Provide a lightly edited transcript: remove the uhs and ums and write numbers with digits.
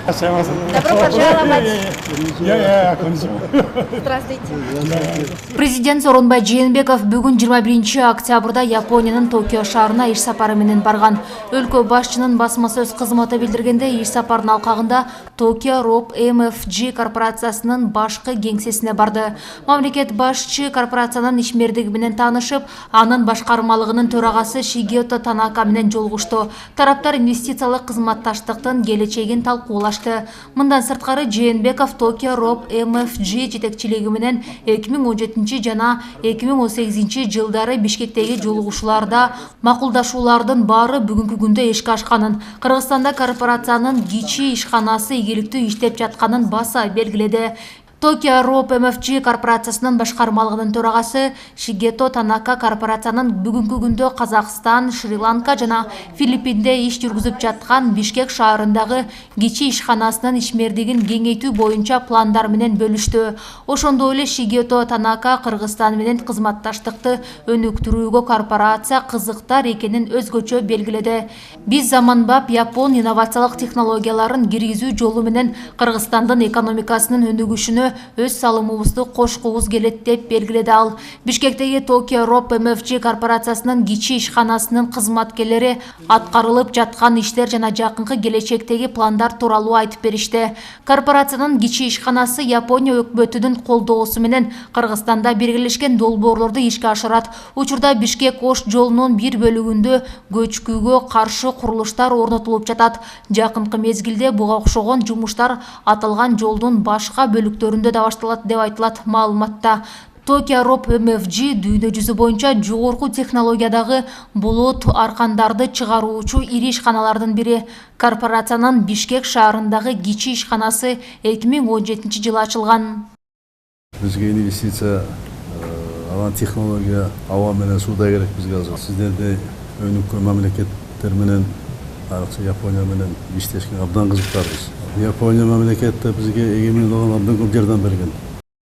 Добро пожаловать. Здравствуйте. Президент Сооронбай Жээнбеков бүгүн 21 октябрда Япониянын Токио шаарына иш сапары менен барган. Өлкө башчынын басма сөз кызматы билдиргенде, иш сапардын алкагында Tokyo Rope MFG корпорациясынын башкы кеңсесине барды. Мамлекет башчы корпорациянын ишмердиги менен таанышып, анын башкармалыгынын төрагасы Шигето Танака менен жолугушту. Тараптар инвестициялык кызматташтыктын келечегин талкуулашты. Мындан сырткары Жээнбеков Tokyo Rope MFG жетекчилиги менен 2017 жана 2018 жылдары Бишкектеги жолугушууларда макулдашуулардын баары бүгүнкү күндө ишке ашканын, Кыргызстанда корпорациянын кичи ишканасы ийгиликтүү иштеп жатканын баса белгиледи. Tokyo Rope MFG корпорациясынын башкармалыгынын төрагасы Шигето Танака корпорациянын бүгүнкү күндө Казакстан, Шри-Ланка жана Филиппинде иш жүргүзүп жаткан Бишкек шаарындагы кичи ишканасынын ишмердигин кеңейтүү боюнча пландар менен бөлүштү. Ошондой эле Шигето Танака Кыргызстан менен кызматташтыкты өнүктүрүүгө корпорация кызыктар экенин өзгөчө белгиледи. Биз заманбап Япон инновациялык технологияларын киргизүү жолу менен Кыргызстандын экономикасынын өнүгүшүнө өз салымыбызды кошкубуз келет деп белгиледи ал. Бишкектеги Tokyo Rope MFG корпорациясынын кичи ишканасынын кызматкерлери аткарылып жаткан иштер жана жакынкы келечектеги пландар тууралуу айтып беришти. Корпорациянын кичи ишканасы Япония өкмөтүнүн колдоосу менен Кыргызстанда биргелешкен долбоорлорду ишке ашырат. Учурда Бишкек-Ош жолунун бир бөлүгүндө көчкүүгө каршы курулуштар орнотулуп жатат. Жакынкы мезгилде буга окшогон жумуштар аталган жолдун башка бөлүктөрүндө да башталат деп айтылат маалыматта. Tokyo Rope MFG дүйнө жүзү боюнча жогорку технологиядагы булут аркандарды чыгаруучу ири ишканалардын бири. Корпорациянын Бишкек шаарындагы кичи ишканасы 2017 жылы ачылган. Бизге инвестиция алган технология аба менен сууда керек бизге азыр. Сиздерди өнүккөн мамлекеттер менен, айрыкча Япония менен иштешке абдан кызыктарбыз. Япония мамлекети бизге эгемендик алган абдан көп жардам берген.